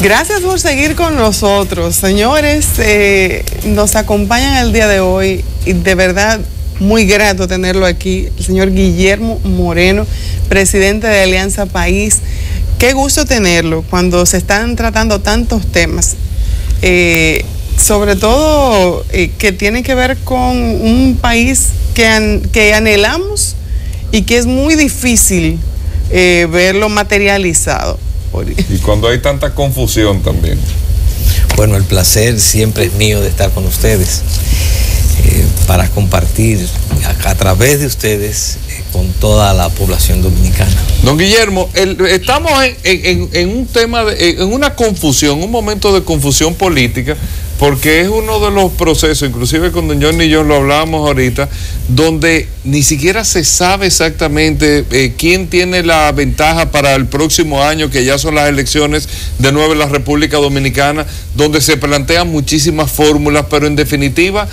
Gracias por seguir con nosotros, señores. Nos acompañan el día de hoy y de verdad muy grato tenerlo aquí, el señor Guillermo Moreno, presidente de Alianza País. Qué gusto tenerlo cuando se están tratando tantos temas, sobre todo que tienen que ver con un país que anhelamos y que es muy difícil verlo materializado. Y cuando hay tanta confusión también. Bueno, el placer siempre es mío de estar con ustedes, para compartir a través de ustedes con toda la población dominicana. Don Guillermo, estamos en un tema, en una confusión, un momento de confusión política, porque es uno de los procesos, inclusive con don Johnny y yo lo hablábamos ahorita, donde ni siquiera se sabe exactamente quién tiene la ventaja para el próximo año, que ya son las elecciones de nuevo en la República Dominicana, donde se plantean muchísimas fórmulas, pero en definitiva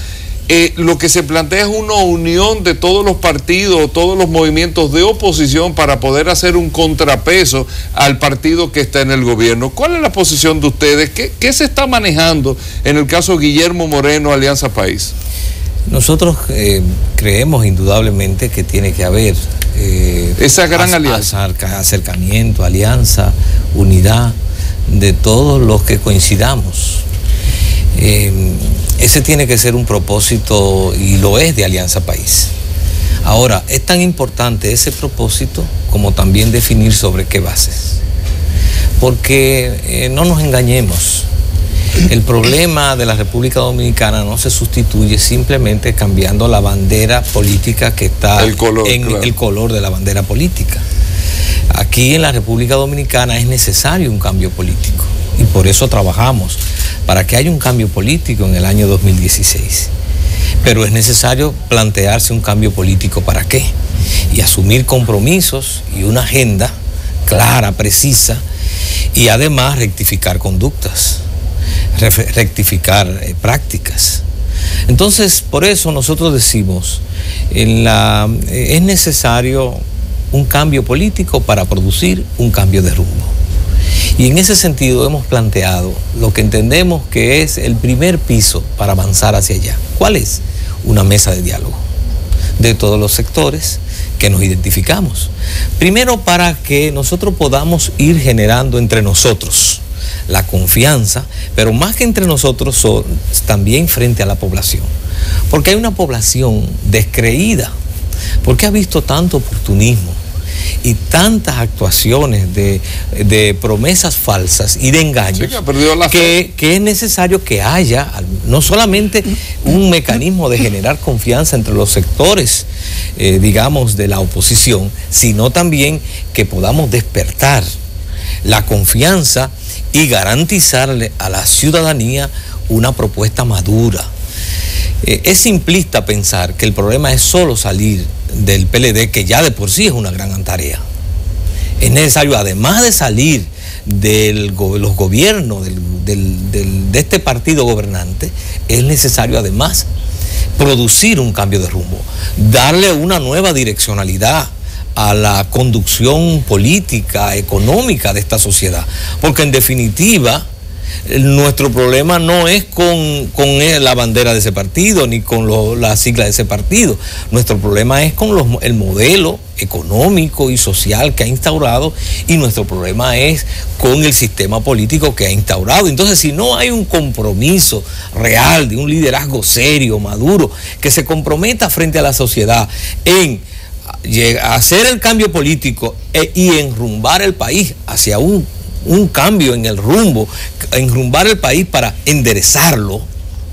lo que se plantea es una unión de todos los partidos, todos los movimientos de oposición para poder hacer un contrapeso al partido que está en el gobierno. ¿Cuál es la posición de ustedes? ¿Qué se está manejando en el caso Guillermo Moreno, Alianza País? Nosotros creemos indudablemente que tiene que haber esa gran alianza, acercamiento, alianza, unidad de todos los que coincidamos. Ese tiene que ser un propósito, y lo es, de Alianza País. Ahora, es tan importante ese propósito como también definir sobre qué bases. Porque no nos engañemos, el problema de la República Dominicana no se sustituye simplemente cambiando la bandera política que está el color de la bandera política. Aquí en la República Dominicana es necesario un cambio político, y por eso trabajamos para que haya un cambio político en el año 2016. Pero es necesario plantearse un cambio político ¿para qué? Y asumir compromisos y una agenda clara, precisa, y además rectificar conductas, rectificar prácticas. Entonces, por eso nosotros decimos, es necesario un cambio político para producir un cambio de rumbo. Y en ese sentido hemos planteado lo que entendemos que es el primer piso para avanzar hacia allá. ¿Cuál es? Una mesa de diálogo de todos los sectores que nos identificamos. Primero, para que nosotros podamos ir generando entre nosotros la confianza, pero más que entre nosotros, también frente a la población. Porque hay una población descreída, porque ha visto tanto oportunismo y tantas actuaciones de promesas falsas y de engaños, que es necesario que haya no solamente un mecanismo de generar confianza entre los sectores, digamos, de la oposición, sino también que podamos despertar la confianza y garantizarle a la ciudadanía una propuesta madura. Es simplista pensar que el problema es solo salir del PLD, que ya de por sí es una gran tarea. Es necesario, además de salir de los gobiernos de este partido gobernante, es necesario además producir un cambio de rumbo, darle una nueva direccionalidal a la conducción política, económica de esta sociedad, porque en definitiva nuestro problema no es con la bandera de ese partido ni con la sigla de ese partido. Nuestro problema es con el modelo económico y social que ha instaurado, y nuestro problema es con el sistema político que ha instaurado. Entonces, si no hay un compromiso real de un liderazgo serio, maduro, que se comprometa frente a la sociedad en hacer el cambio político y enrumbar el país hacia un cambio en el rumbo, enrumbar el país para enderezarlo,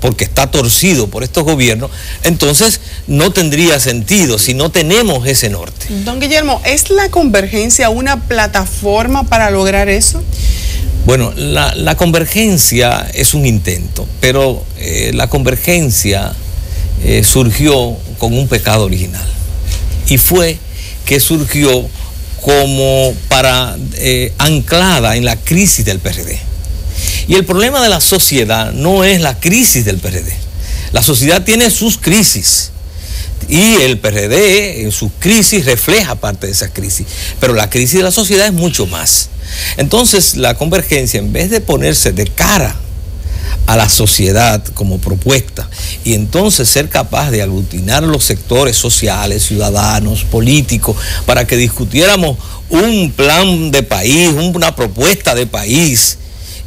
porque está torcido por estos gobiernos, entonces no tendría sentido si no tenemos ese norte. Don Guillermo, ¿es la convergencia una plataforma para lograr eso? Bueno, la convergencia es un intento, pero la convergencia surgió con un pecado original, y fue que surgió como anclada en la crisis del PRD. Y el problema de la sociedad no es la crisis del PRD. La sociedad tiene sus crisis, y el PRD en sus crisis refleja parte de esa crisis. Pero la crisis de la sociedad es mucho más. Entonces, la convergencia, en vez de ponerse de cara a la sociedad como propuesta y entonces ser capaz de aglutinar los sectores sociales, ciudadanos, políticos, para que discutiéramos un plan de país, una propuesta de país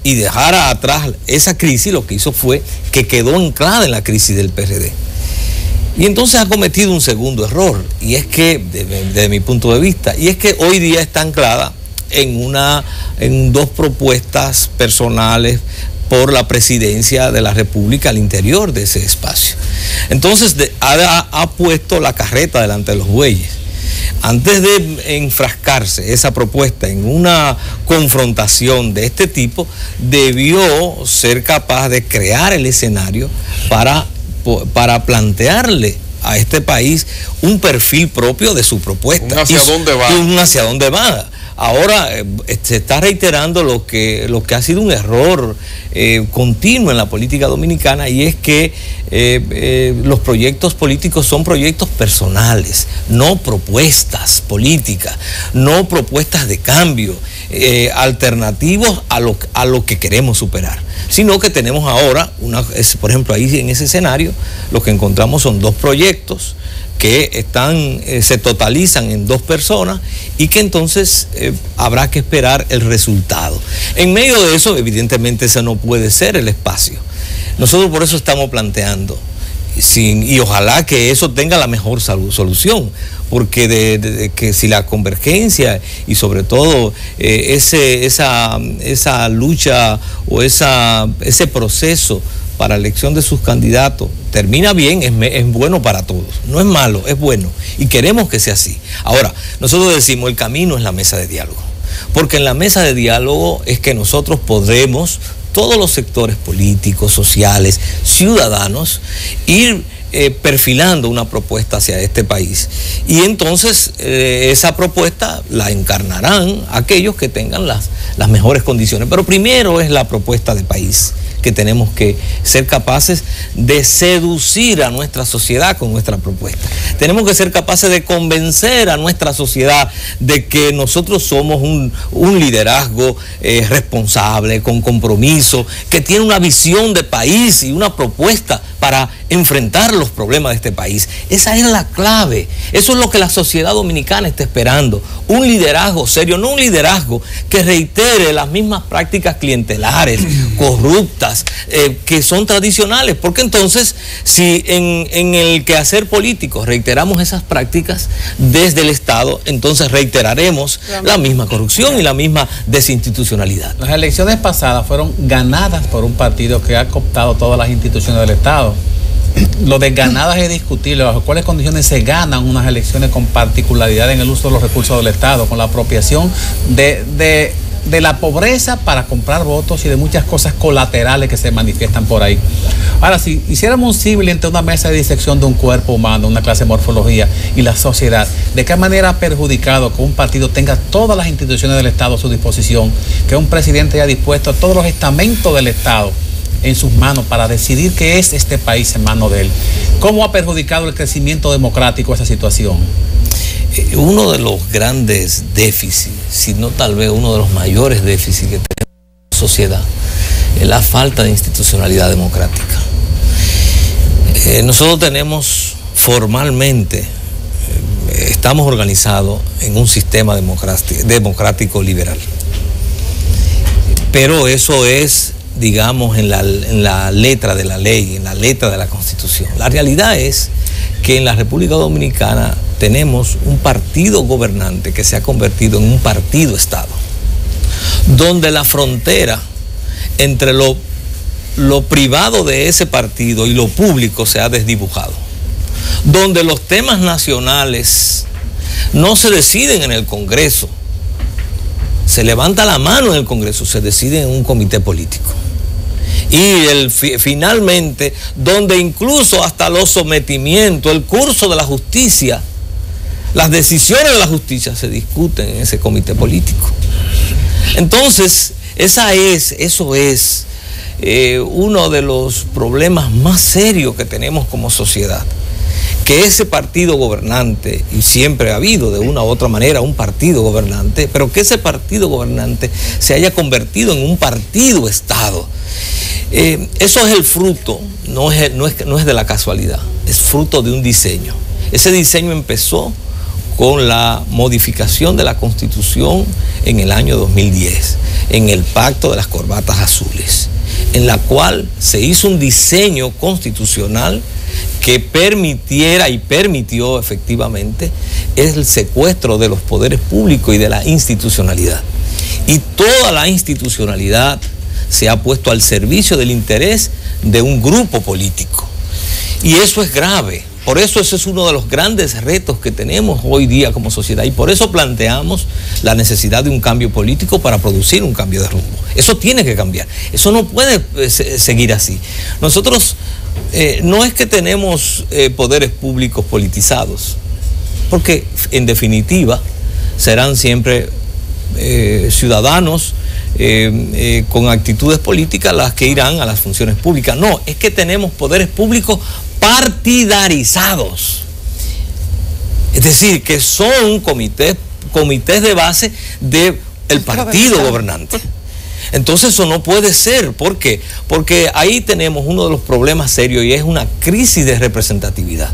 y dejara atrás esa crisis, lo que hizo fue que quedó anclada en la crisis del PRD. Y entonces ha cometido un segundo error, y es que, desde mi punto de vista, y es que hoy día está anclada en dos propuestas personales por la presidencia de la República al interior de ese espacio. Entonces ha puesto la carreta delante de los bueyes. Antes de enfrascarse esa propuesta en una confrontación de este tipo, debió ser capaz de crear el escenario para plantearle a este país un perfil propio de su propuesta. ¿Un hacia dónde va? Un hacia dónde va. Ahora se está reiterando lo que ha sido un error continuo en la política dominicana, y es que los proyectos políticos son proyectos personales, no propuestas políticas, no propuestas de cambio, alternativos a lo que queremos superar, sino que tenemos ahora, por ejemplo, ahí en ese escenario, lo que encontramos son dos proyectos que se totalizan en dos personas y que entonces habrá que esperar el resultado. En medio de eso, evidentemente, ese no puede ser el espacio. Nosotros por eso estamos planteando, y ojalá que eso tenga la mejor solución, porque que si la convergencia y sobre todo esa lucha o ese proceso para la elección de sus candidatos termina bien, es bueno para todos, no es malo, es bueno, y queremos que sea así. Ahora, nosotros decimos, el camino es la mesa de diálogo, porque en la mesa de diálogo es que nosotros podremos, todos los sectores políticos, sociales, ciudadanos, ir perfilando una propuesta hacia este país, y entonces esa propuesta la encarnarán aquellos que tengan las mejores condiciones, pero primero es la propuesta de país, que tenemos que ser capaces de seducir a nuestra sociedad con nuestra propuesta. Tenemos que ser capaces de convencer a nuestra sociedad de que nosotros somos un liderazgo responsable, con compromiso, que tiene una visión de país y una propuesta para enfrentar los problemas de este país. Esa es la clave. Eso es lo que la sociedad dominicana está esperando. Un liderazgo serio, no un liderazgo que reitere las mismas prácticas clientelares, corruptas, que son tradicionales, porque entonces si en el quehacer político reiteramos esas prácticas desde el Estado, entonces reiteraremos la misma corrupción y la misma desinstitucionalidad. Las elecciones pasadas fueron ganadas por un partido que ha cooptado todas las instituciones del Estado. Lo de ganadas es discutible, bajo cuáles condiciones se ganan unas elecciones con particularidad en el uso de los recursos del Estado, con la apropiación de la pobreza para comprar votos y de muchas cosas colaterales que se manifiestan por ahí. Ahora, si hiciéramos un símil entre una mesa de disección de un cuerpo humano, una clase de morfología y la sociedad, ¿de qué manera ha perjudicado que un partido tenga todas las instituciones del Estado a su disposición, que un presidente haya dispuesto todos los estamentos del Estado en sus manos para decidir qué es este país en manos de él? ¿Cómo ha perjudicado el crecimiento democrático esa situación? Uno de los grandes déficits, si no tal vez uno de los mayores déficits que tenemos en la sociedad, es la falta de institucionalidad democrática. Nosotros tenemos formalmente, estamos organizados en un sistema democrático liberal, pero eso es, digamos, en la letra de la ley, en la letra de la Constitución. La realidad es que en la República Dominicana tenemos un partido gobernante que se ha convertido en un partido-estado, donde la frontera entre lo privado de ese partido y lo público se ha desdibujado, donde los temas nacionales no se deciden en el Congreso, se levanta la mano en el Congreso, se decide en un comité político. Y finalmente, donde incluso hasta los sometimientos, el curso de la justicia, las decisiones de la justicia se discuten en ese comité político. Entonces, eso es uno de los problemas más serios que tenemos como sociedad, que ese partido gobernante, y siempre ha habido de una u otra manera un partido gobernante, pero que ese partido gobernante se haya convertido en un partido Estado. Eso es el fruto, no es de la casualidad, es fruto de un diseño. Ese diseño empezó con la modificación de la Constitución en el año 2010, en el Pacto de las Corbatas Azules, en la cual se hizo un diseño constitucional que permitiera y permitió efectivamente el secuestro de los poderes públicos y de la institucionalidad. Y toda la institucionalidad se ha puesto al servicio del interés de un grupo político. Y eso es grave. Por eso ese es uno de los grandes retos que tenemos hoy día como sociedad, y por eso planteamos la necesidad de un cambio político para producir un cambio de rumbo. Eso tiene que cambiar, eso no puede seguir así. Nosotros no es que tenemos poderes públicos politizados, porque en definitiva serán siempre ciudadanos con actitudes políticas las que irán a las funciones públicas. No, es que tenemos poderes públicos partidarizados, es decir, que son comités de base del partido gobernante. Entonces eso no puede ser. ¿Por qué? Porque ahí tenemos uno de los problemas serios, y es una crisis de representatividad.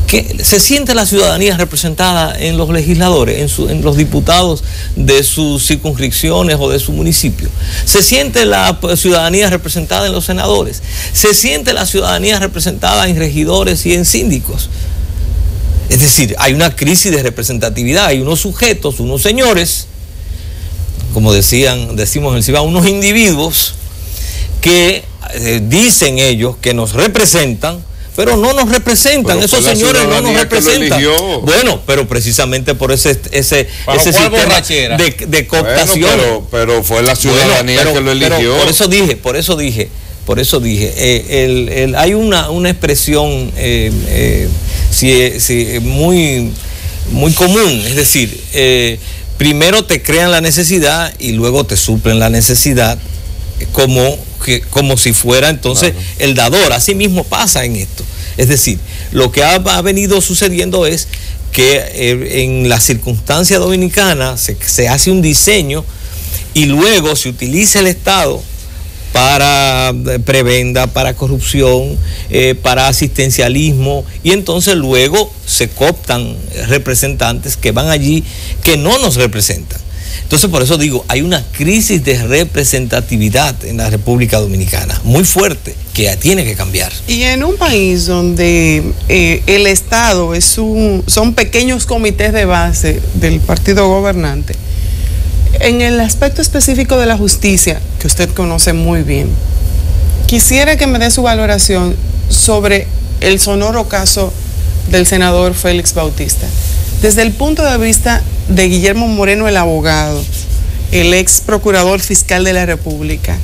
Que se siente la ciudadanía representada en los legisladores, en los diputados de sus circunscripciones o de su municipio. Se siente la ciudadanía representada en los senadores. Se siente la ciudadanía representada en regidores y en síndicos. Es decir, hay una crisis de representatividad. Hay unos sujetos, unos señores, como decimos en el Cibao, unos individuos que dicen ellos que nos representan, pero no nos representan. Pero esos señores no nos representan. Bueno, pero precisamente por ese sistema de cooptación. Bueno, pero fue la ciudadanía que lo eligió. Por eso dije, hay una expresión muy común, es decir, primero te crean la necesidad y luego te suplen la necesidad, como si fuera entonces el dador. Así mismo pasa en esto. Es decir, lo que ha venido sucediendo es que en la circunstancia dominicana se hace un diseño y luego se utiliza el Estado para prebenda, para corrupción, para asistencialismo, y entonces luego se cooptan representantes que van allí que no nos representan. Entonces, por eso digo, hay una crisis de representatividad en la República Dominicana, muy fuerte, que tiene que cambiar. Y en un país donde el Estado son pequeños comités de base del partido gobernante, en el aspecto específico de la justicia, que usted conoce muy bien, quisiera que me dé su valoración sobre el sonoro caso del senador Félix Bautista. Desde el punto de vista de Guillermo Moreno, el abogado, el ex procurador fiscal de la República,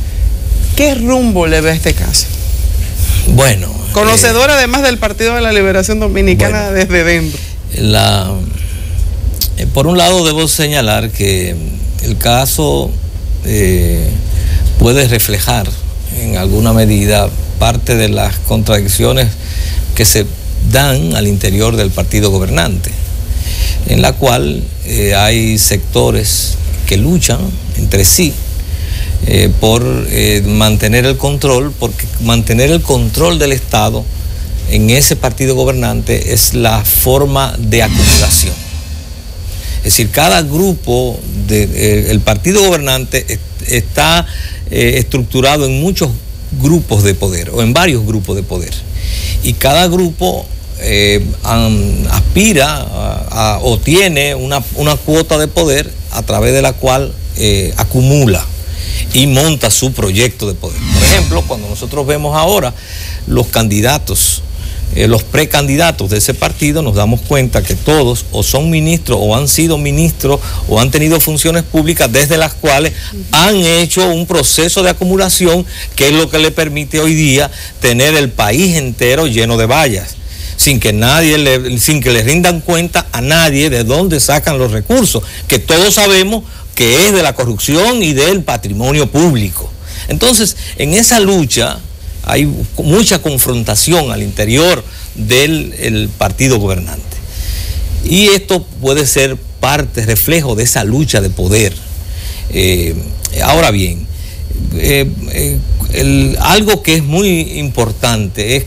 ¿qué rumbo le ve a este caso? Bueno, conocedor además del Partido de la Liberación Dominicana, bueno, desde dentro. Por un lado debo señalar que el caso puede reflejar en alguna medida parte de las contradicciones que se dan al interior del partido gobernante, en la cual hay sectores que luchan entre sí por mantener el control, porque mantener el control del Estado en ese partido gobernante es la forma de acumulación. Es decir, cada grupo del partido gobernante está estructurado en muchos grupos de poder, o en varios grupos de poder, y cada grupo aspira o tiene una cuota de poder a través de la cual acumula y monta su proyecto de poder. Por ejemplo, cuando nosotros vemos ahora los candidatos, los precandidatos de ese partido, nos damos cuenta que todos o son ministros o han sido ministros o han tenido funciones públicas desde las cuales han hecho un proceso de acumulación, que es lo que le permite hoy día tener el país entero lleno de vallas, sin que le rindan cuenta a nadie de dónde sacan los recursos, que todos sabemos que es de la corrupción y del patrimonio público. Entonces, en esa lucha hay mucha confrontación al interior del partido gobernante. Y esto puede ser parte, reflejo de esa lucha de poder. Ahora bien, algo que es muy importante es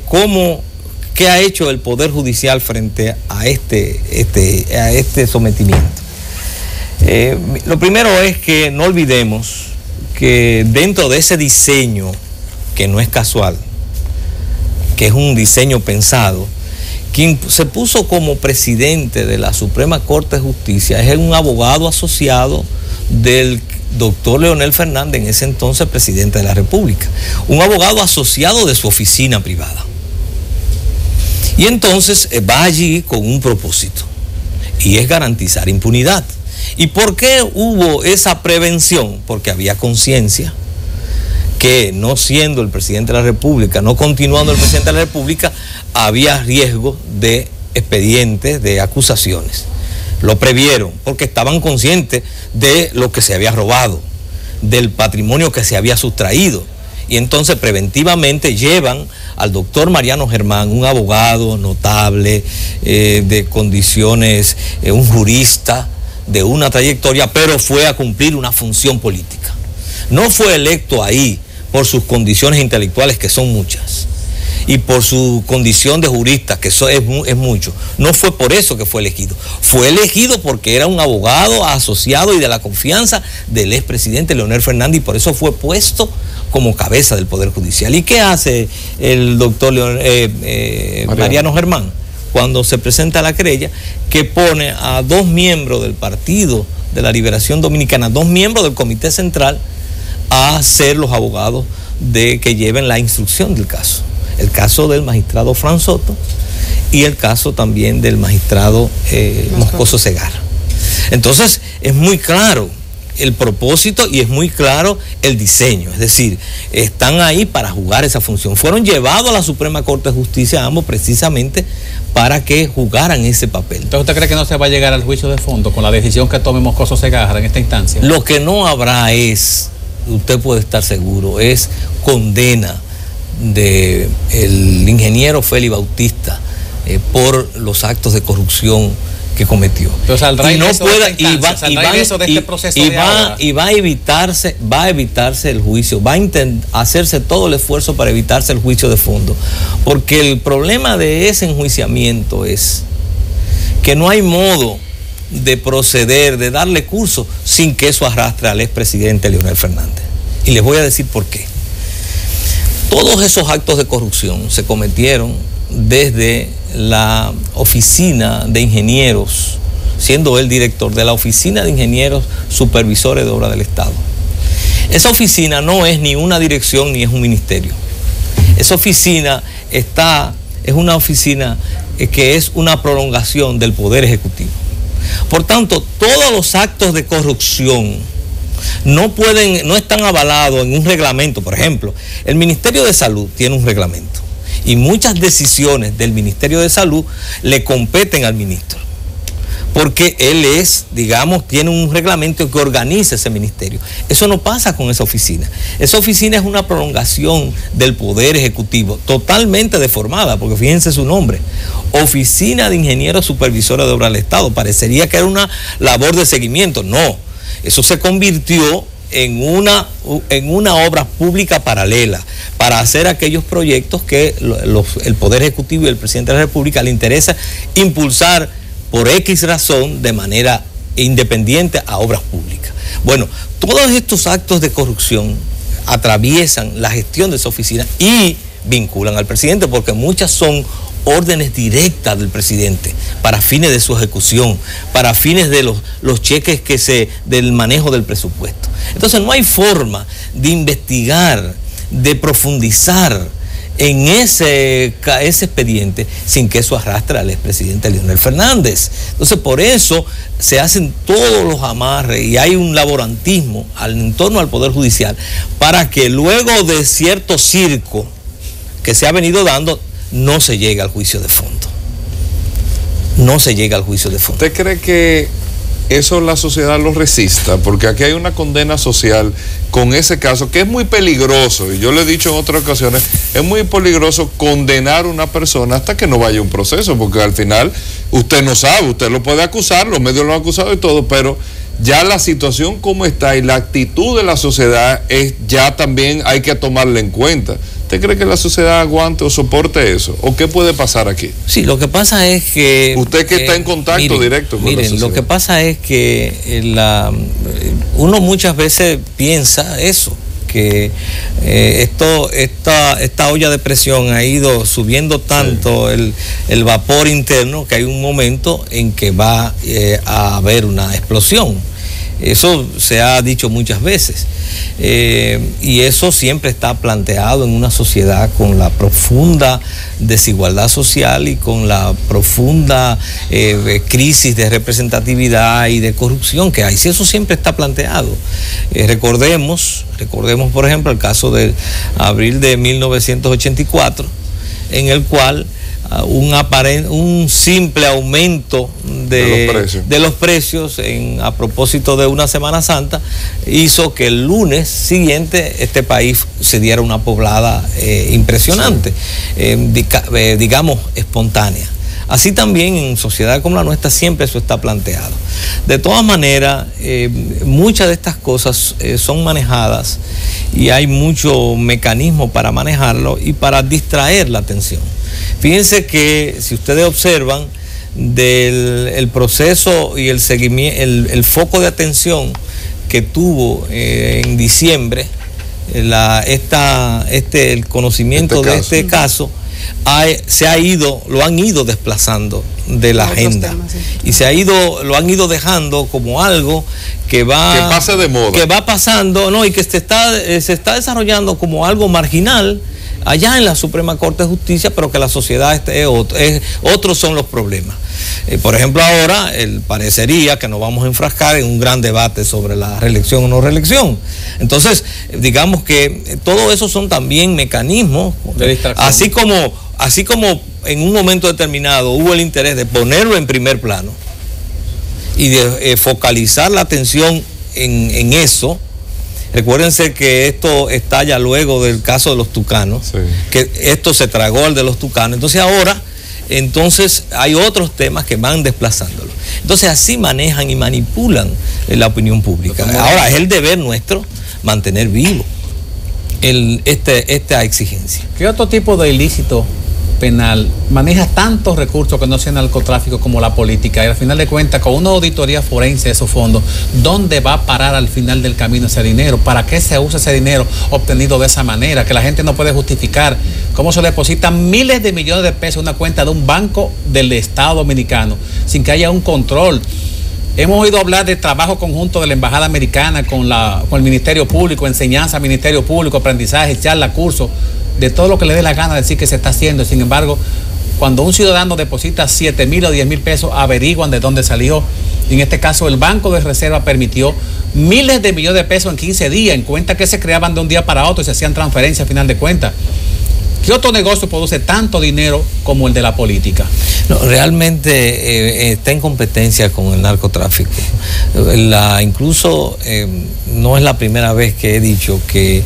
qué ha hecho el Poder Judicial frente a este sometimiento. Lo primero es que no olvidemos que dentro de ese diseño, que no es casual, que es un diseño pensado, quien se puso como presidente de la Suprema Corte de Justicia es un abogado asociado del doctor Leonel Fernández, en ese entonces presidente de la República, un abogado asociado de su oficina privada. Y entonces va allí con un propósito, y es garantizar impunidad. ¿Y por qué hubo esa prevención? Porque había conciencia que, no siendo el presidente de la República, no continuando el presidente de la República, había riesgo de expedientes, de acusaciones. Lo previeron porque estaban conscientes de lo que se había robado, del patrimonio que se había sustraído. Y entonces preventivamente llevan al doctor Mariano Germán, un abogado notable, de condiciones, un jurista de una trayectoria, pero fue a cumplir una función política. No fue electo ahí por sus condiciones intelectuales, que son muchas, y por su condición de jurista, que eso es mucho. No fue por eso que fue elegido. Fue elegido porque era un abogado asociado y de la confianza del expresidente Leonel Fernández, y por eso fue puesto como cabeza del Poder Judicial. ¿Y qué hace el doctor Mariano Germán cuando se presenta la querella? Que pone a 2 miembros del Partido de la Liberación Dominicana, 2 miembros del Comité Central, a ser los abogados que lleven la instrucción del caso. El caso del magistrado Fran Soto y el caso también del magistrado Moscoso Segarra. Entonces es muy claro el propósito y es muy claro el diseño, es decir, están ahí para jugar esa función. Fueron llevados a la Suprema Corte de Justicia ambos precisamente para que jugaran ese papel. Entonces, ¿usted cree que no se va a llegar al juicio de fondo con la decisión que tome Moscoso Segarra en esta instancia? Lo que no habrá es, usted puede estar seguro, es condena del ingeniero Félix Bautista por los actos de corrupción que cometió. Pero saldrá y va a evitarse el juicio, va a hacerse todo el esfuerzo para evitarse el juicio de fondo, porque el problema de ese enjuiciamiento es que no hay modo de proceder, de darle curso sin que eso arrastre al expresidente Leonel Fernández. Y les voy a decir por qué. Todos esos actos de corrupción se cometieron desde la oficina de ingenieros, siendo él director de la oficina de ingenieros supervisores de obra del Estado. Esa oficina no es ni una dirección ni es un ministerio. Esa oficina es una oficina que es una prolongación del Poder Ejecutivo. Por tanto, todos los actos de corrupción no están avalados en un reglamento. Por ejemplo, el Ministerio de Salud tiene un reglamento y muchas decisiones del Ministerio de Salud le competen al ministro, porque él tiene un reglamento que organiza ese ministerio. Eso no pasa con esa oficina. Esa oficina es una prolongación del Poder Ejecutivo, totalmente deformada, porque fíjense su nombre, Oficina de Ingenieros Supervisores de Obra del Estado. Parecería que era una labor de seguimiento. No, eso se convirtió en una obra pública paralela para hacer aquellos proyectos que el Poder Ejecutivo y el Presidente de la República le interesa impulsar por X razón de manera independiente a obras públicas. Bueno, todos estos actos de corrupción atraviesan la gestión de esa oficina y vinculan al presidente, porque muchas son órdenes directas del presidente para fines de su ejecución, para fines de los cheques del manejo del presupuesto. Entonces no hay forma de investigar, de profundizar en ese expediente sin que eso arrastre al expresidente Leonel Fernández. Entonces por eso se hacen todos los amarres y hay un laborantismo en torno al Poder Judicial para que luego de cierto circo que se ha venido dando no se llegue al juicio de fondo. No se llega al juicio de fondo. ¿Usted cree que eso la sociedad lo resista, porque aquí hay una condena social con ese caso que es muy peligroso, y yo le he dicho en otras ocasiones, es muy peligroso condenar a una persona hasta que no vaya a un proceso, porque al final usted no sabe, usted lo puede acusar, los medios lo han acusado y todo, pero ya la situación como está y la actitud de la sociedad es ya también hay que tomarla en cuenta. ¿Usted cree que la sociedad aguante o soporte eso? ¿O qué puede pasar aquí? Sí, lo que pasa es que... Usted que está en contacto directo con la sociedad. Lo que pasa es que uno muchas veces piensa eso, que esta olla de presión ha ido subiendo tanto el vapor interno que hay un momento en que va a haber una explosión. Eso se ha dicho muchas veces, y eso siempre está planteado en una sociedad con la profunda desigualdad social y con la profunda crisis de representatividad y de corrupción que hay. Si eso siempre está planteado. Recordemos por ejemplo el caso de abril de 1984, en el cual un simple aumento de los precios a propósito de una Semana Santa hizo que el lunes siguiente este país se diera una poblada impresionante, digamos espontánea. Así también en sociedades como la nuestra siempre eso está planteado. De todas maneras, muchas de estas cosas son manejadas y hay mucho mecanismo para manejarlo y para distraer la atención. Fíjense que si ustedes observan el proceso y el seguimiento, el foco de atención que tuvo en diciembre el conocimiento de este caso lo han ido desplazando de la agenda y lo han ido dejando como algo que pase de moda, que va pasando, y que se está desarrollando como algo marginal allá en la Suprema Corte de Justicia, pero que la sociedad otros son los problemas. Por ejemplo, ahora parecería que nos vamos a enfrascar en un gran debate sobre la reelección o no reelección. Entonces, digamos que todo eso son también mecanismos de distracción. Así como en un momento determinado hubo el interés de ponerlo en primer plano y de focalizar la atención en eso. Recuérdense que esto estalla luego del caso de los tucanos, que esto se tragó al de los tucanos. Entonces ahora, hay otros temas que van desplazándolo. Entonces así manejan y manipulan la opinión pública. Ahora es el deber nuestro mantener vivo esta exigencia. ¿Qué otro tipo de ilícito penal maneja tantos recursos que no sea narcotráfico como la política? Y al final de cuentas, con una auditoría forense de esos fondos, ¿dónde va a parar al final del camino ese dinero? ¿Para qué se usa ese dinero obtenido de esa manera? Que la gente no puede justificar cómo se depositan miles de millones de pesos en una cuenta de un banco del Estado Dominicano sin que haya un control. Hemos oído hablar de trabajo conjunto de la Embajada Americana con el Ministerio Público, enseñanza, Ministerio Público, aprendizaje, charla, curso, de todo lo que le dé la gana de decir que se está haciendo. Sin embargo, cuando un ciudadano deposita 7,000 o 10,000 pesos, averiguan de dónde salió. Y en este caso, el Banco de Reserva permitió miles de millones de pesos en 15 días, en cuentas que se creaban de un día para otro y se hacían transferencias a final de cuentas. ¿Qué otro negocio produce tanto dinero como el de la política? No, realmente está en competencia con el narcotráfico. Incluso no es la primera vez que he dicho que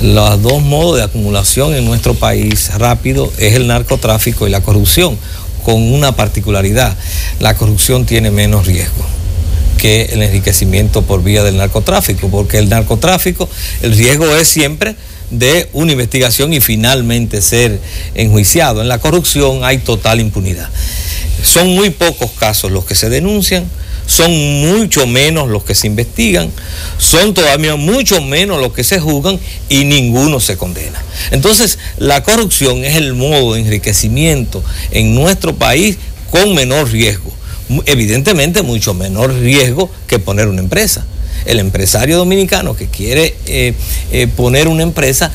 los dos modos de acumulación en nuestro país rápido es el narcotráfico y la corrupción, con una particularidad: la corrupción tiene menos riesgo que el enriquecimiento por vía del narcotráfico, porque el narcotráfico, el riesgo es siempre de una investigación y finalmente ser enjuiciado. En la corrupción hay total impunidad. Son muy pocos casos los que se denuncian, son mucho menos los que se investigan, son todavía mucho menos los que se juzgan y ninguno se condena. Entonces, la corrupción es el modo de enriquecimiento en nuestro país con menor riesgo. Evidentemente, mucho menor riesgo que poner una empresa. El empresario dominicano que quiere poner una empresa,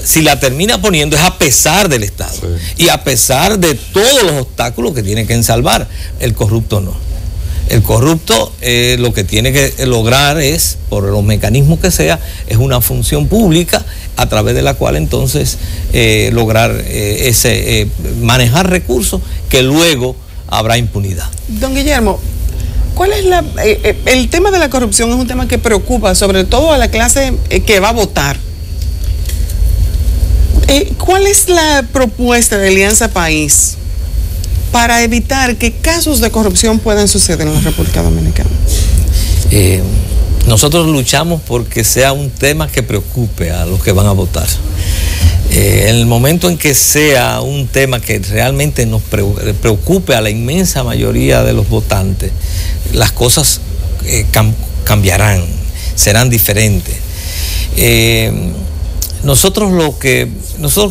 si la termina poniendo es a pesar del Estado, y a pesar de todos los obstáculos que tiene que ensalvar. El corrupto no. El corrupto lo que tiene que lograr es, por los mecanismos que sea, es una función pública a través de la cual entonces lograr manejar recursos que luego habrá impunidad. Don Guillermo, ¿Cuál es el tema de la corrupción? Es un tema que preocupa sobre todo a la clase que va a votar. ¿Cuál es la propuesta de Alianza País para evitar que casos de corrupción puedan suceder en la República Dominicana? Nosotros luchamos porque sea un tema que preocupe a los que van a votar. En el momento en que sea un tema que realmente nos preocupe a la inmensa mayoría de los votantes, las cosas cambiarán, serán diferentes. Nosotros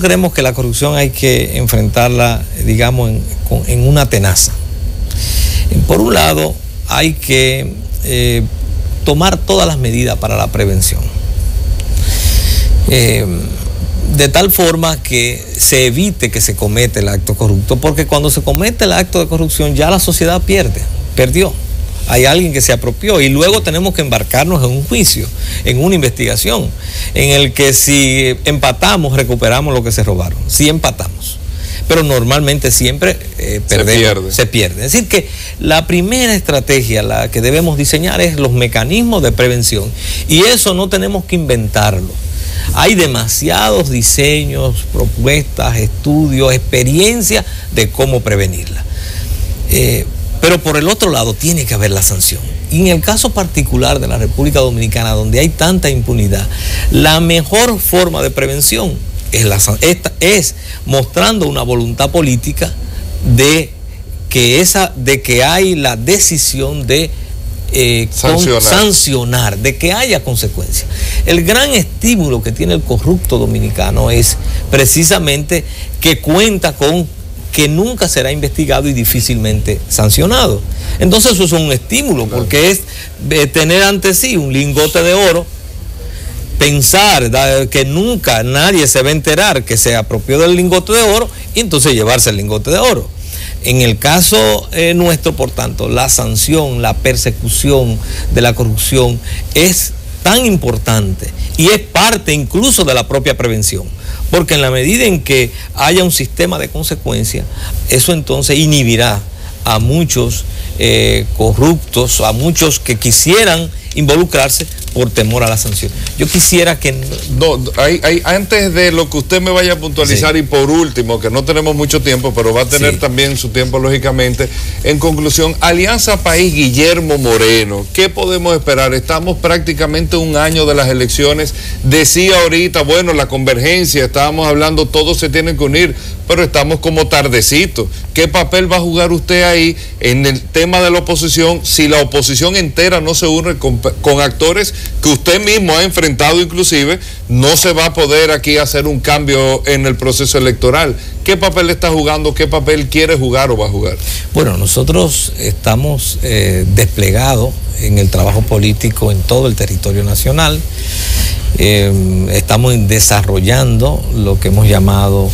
creemos que la corrupción hay que enfrentarla, digamos, en una tenaza. Por un lado, hay que tomar todas las medidas para la prevención. De tal forma que se evite que se cometa el acto corrupto, porque cuando se comete el acto de corrupción ya la sociedad perdió. Hay alguien que se apropió y luego tenemos que embarcarnos en un juicio, en una investigación, en el que si empatamos recuperamos lo que se robaron, si empatamos. Pero normalmente siempre se pierde. Es decir que la primera estrategia, la que debemos diseñar, es los mecanismos de prevención, y eso no tenemos que inventarlo. Hay demasiados diseños, propuestas, estudios, experiencias de cómo prevenirla. Pero por el otro lado tiene que haber la sanción. Y en el caso particular de la República Dominicana, donde hay tanta impunidad, la mejor forma de prevención es mostrando una voluntad política de que hay la decisión de sancionar, de que haya consecuencias. El gran estímulo que tiene el corrupto dominicano es precisamente que cuenta con que nunca será investigado y difícilmente sancionado. Entonces eso es un estímulo, porque es tener ante sí un lingote de oro, pensar que nunca nadie se va a enterar que se apropió del lingote de oro y entonces llevarse el lingote de oro. En el caso nuestro, por tanto, la sanción, la persecución de la corrupción es tan importante y es parte incluso de la propia prevención, porque en la medida en que haya un sistema de consecuencias, eso entonces inhibirá a muchos corruptos, a muchos que quisieran involucrarse por temor a la sanción. Yo quisiera que... antes de lo que usted me vaya a puntualizar, sí. Y por último, que no tenemos mucho tiempo, pero va a tener también su tiempo lógicamente, en conclusión, Alianza País, Guillermo Moreno, ¿qué podemos esperar? Estamos prácticamente un año de las elecciones. Decía ahorita, bueno, la convergencia, estábamos hablando, todos se tienen que unir, pero estamos como tardecito. ¿Qué papel va a jugar usted ahí en el tema de la oposición si la oposición entera no se une con actores que usted mismo ha enfrentado? Inclusive no se va a poder aquí hacer un cambio en el proceso electoral. ¿Qué papel está jugando? ¿Qué papel quiere jugar o va a jugar? Bueno, nosotros estamos desplegados en el trabajo político en todo el territorio nacional. Estamos desarrollando lo que hemos llamado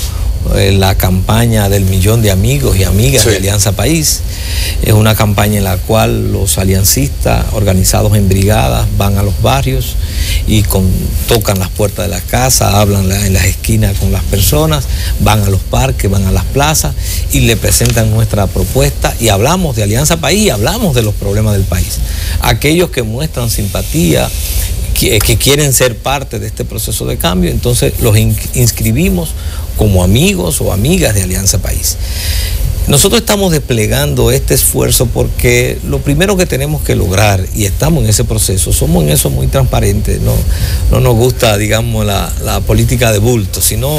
la campaña del 1.000.000 de amigos y amigas de Alianza País. Es una campaña en la cual los aliancistas organizados en brigadas van a los barrios y tocan las puertas de las casas, hablan en las esquinas con las personas, van a los parques, van a las plazas y le presentan nuestra propuesta y hablamos de Alianza País y hablamos de los problemas del país. Aquellos que muestran simpatía, que quieren ser parte de este proceso de cambio, entonces los inscribimos como amigos o amigas de Alianza País. Nosotros estamos desplegando este esfuerzo porque lo primero que tenemos que lograr, y estamos en ese proceso, somos en eso muy transparentes, no nos gusta, digamos, la política de bulto, sino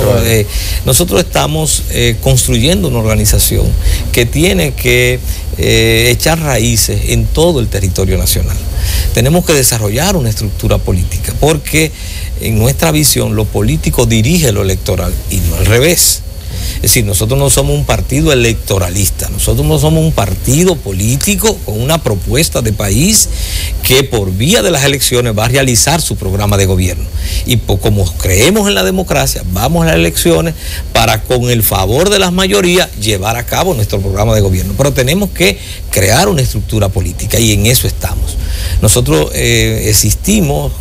nosotros estamos construyendo una organización que tiene que echar raíces en todo el territorio nacional. Tenemos que desarrollar una estructura política, porque en nuestra visión lo político dirige lo electoral y no al revés. Es decir, nosotros no somos un partido electoralista, nosotros no somos un partido político con una propuesta de país que por vía de las elecciones va a realizar su programa de gobierno. Y como creemos en la democracia, vamos a las elecciones para, con el favor de las mayorías, llevar a cabo nuestro programa de gobierno. Pero tenemos que crear una estructura política y en eso estamos. Nosotros existimos,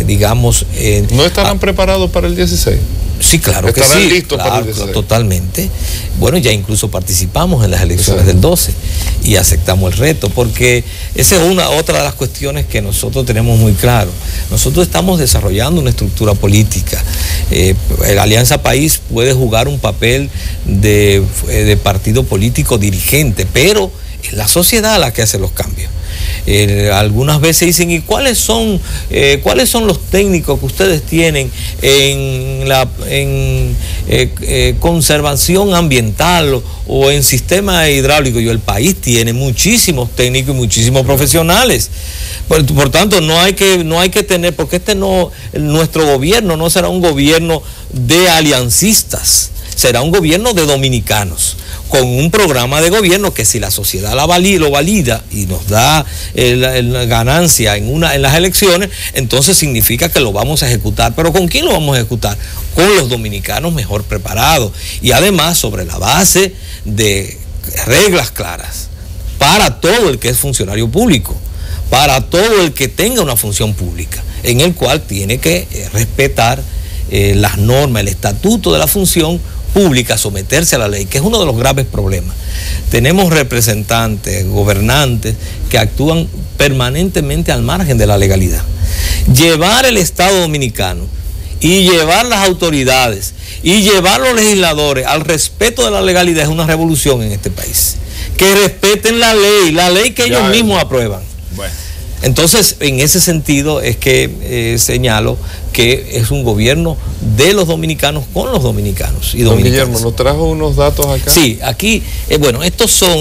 digamos... ¿No estarán preparados para el 16? Sí, claro que ¿Estarán sí. listos para el 16? Totalmente. Bueno, ya incluso participamos en las elecciones del 12 y aceptamos el reto, porque esa es otra de las cuestiones que nosotros tenemos muy claro. Nosotros estamos desarrollando una estructura política. La Alianza País puede jugar un papel de partido político dirigente, pero es la sociedad la que hace los cambios. Algunas veces dicen, ¿y cuáles son los técnicos que ustedes tienen en conservación ambiental o en sistema hidráulico? El país tiene muchísimos técnicos y muchísimos profesionales. Por tanto, no hay que tener, porque nuestro gobierno no será un gobierno de aliancistas, será un gobierno de dominicanos, con un programa de gobierno que, si la sociedad lo valida y nos da la ganancia en las elecciones, entonces significa que lo vamos a ejecutar. ¿Pero con quién lo vamos a ejecutar? Con los dominicanos mejor preparados, y además sobre la base de reglas claras para todo el que es funcionario público, para todo el que tenga una función pública, en el cual tiene que respetar las normas, el estatuto de la función pública, someterse a la ley, que es uno de los graves problemas. Tenemos representantes, gobernantes que actúan permanentemente al margen de la legalidad. Llevar el Estado dominicano y llevar las autoridades y llevar los legisladores al respeto de la legalidad es una revolución en este país. Que respeten la ley que ellos mismos aprueban. Bueno. Entonces, en ese sentido es que señalo que es un gobierno de los dominicanos con los dominicanos y dominicanas. Don Guillermo, ¿nos trajo unos datos acá? Sí, aquí, bueno, estos son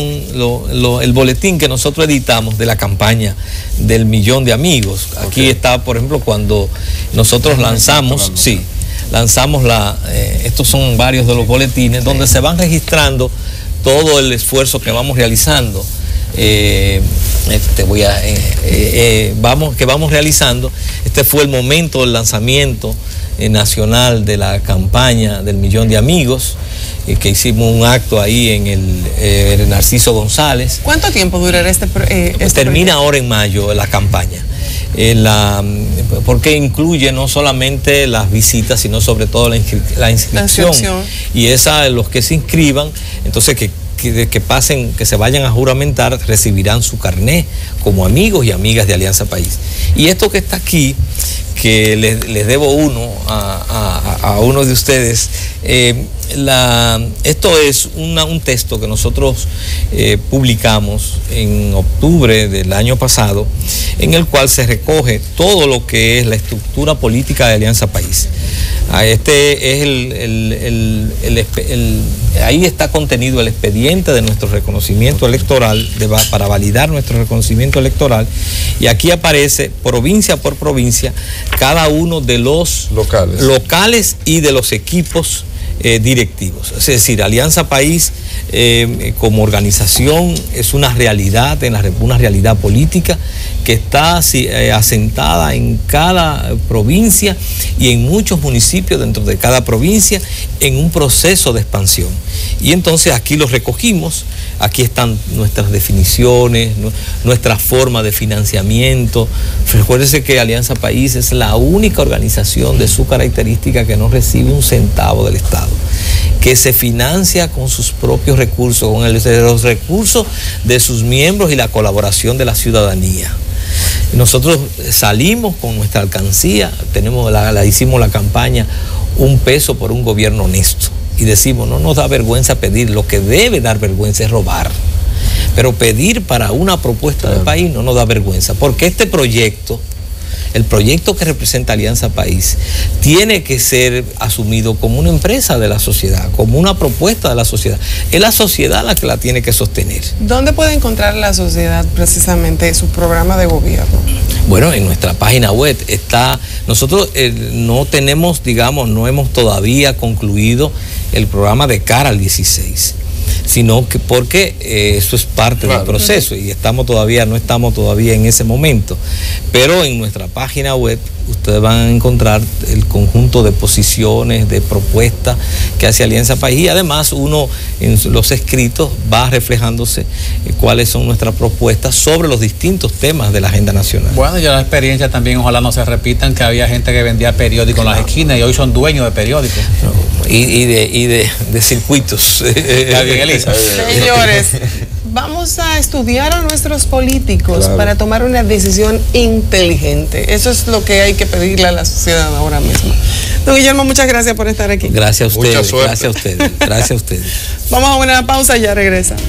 el boletín que nosotros editamos de la campaña del 1.000.000 de amigos. Aquí está, por ejemplo, cuando nosotros lanzamos, estos son varios de los boletines donde se van registrando todo el esfuerzo que vamos realizando. Vamos realizando. Este fue el momento del lanzamiento nacional de la campaña del 1.000.000 de amigos, que hicimos un acto ahí en el Narciso González. ¿Cuánto tiempo durará este termina proyecto? Ahora en mayo la campaña, porque incluye no solamente las visitas, sino sobre todo la inscripción. Y los que se inscriban, entonces que se vayan a juramentar, recibirán su carné como amigos y amigas de Alianza País. Y esto que está aquí, que les debo uno a uno de ustedes, esto es un texto que nosotros publicamos en octubre del año pasado, en el cual se recoge todo lo que es la estructura política de Alianza País. Este es ahí está contenido el expediente de nuestro reconocimiento electoral, para validar nuestro reconocimiento electoral, y aquí aparece provincia por provincia cada uno de los locales y de los equipos directivos. Es decir, Alianza País como organización es una realidad, una realidad política que está asentada en cada provincia y en muchos municipios dentro de cada provincia, en un proceso de expansión. Y entonces aquí los recogimos, aquí están nuestras definiciones, nuestra forma de financiamiento. Recuérdese que Alianza País es la única organización de su característica que no recibe un centavo del Estado, que se financia con sus propios recursos, con los recursos de sus miembros y la colaboración de la ciudadanía. Nosotros salimos con nuestra alcancía, hicimos la campaña Un peso por un gobierno honesto, y decimos, no nos da vergüenza pedir, lo que debe dar vergüenza es robar, pero pedir para una propuesta de país no nos da vergüenza, porque este proyecto, el proyecto que representa Alianza País, tiene que ser asumido como una empresa de la sociedad, como una propuesta de la sociedad. Es la sociedad la que la tiene que sostener. ¿Dónde puede encontrar la sociedad precisamente su programa de gobierno? Bueno, en nuestra página web está. Nosotros no hemos todavía concluido el programa de cara al 16. sino que porque eso es parte del proceso y no estamos todavía en ese momento. Pero en nuestra página web ustedes van a encontrar el conjunto de posiciones, de propuestas que hace Alianza País, y además uno en los escritos va reflejándose cuáles son nuestras propuestas sobre los distintos temas de la agenda nacional. Bueno, ya la experiencia también, ojalá no se repitan, que había gente que vendía periódicos en las esquinas y hoy son dueños de periódicos. Y de circuitos. Está bien, Elisa. Señores, vamos a estudiar a nuestros políticos para tomar una decisión inteligente. Eso es lo que hay que pedirle a la sociedad ahora mismo. Don Guillermo, muchas gracias por estar aquí. Gracias a ustedes. Mucha suerte. Gracias a ustedes. Gracias a ustedes. Vamos a una pausa y ya regresamos.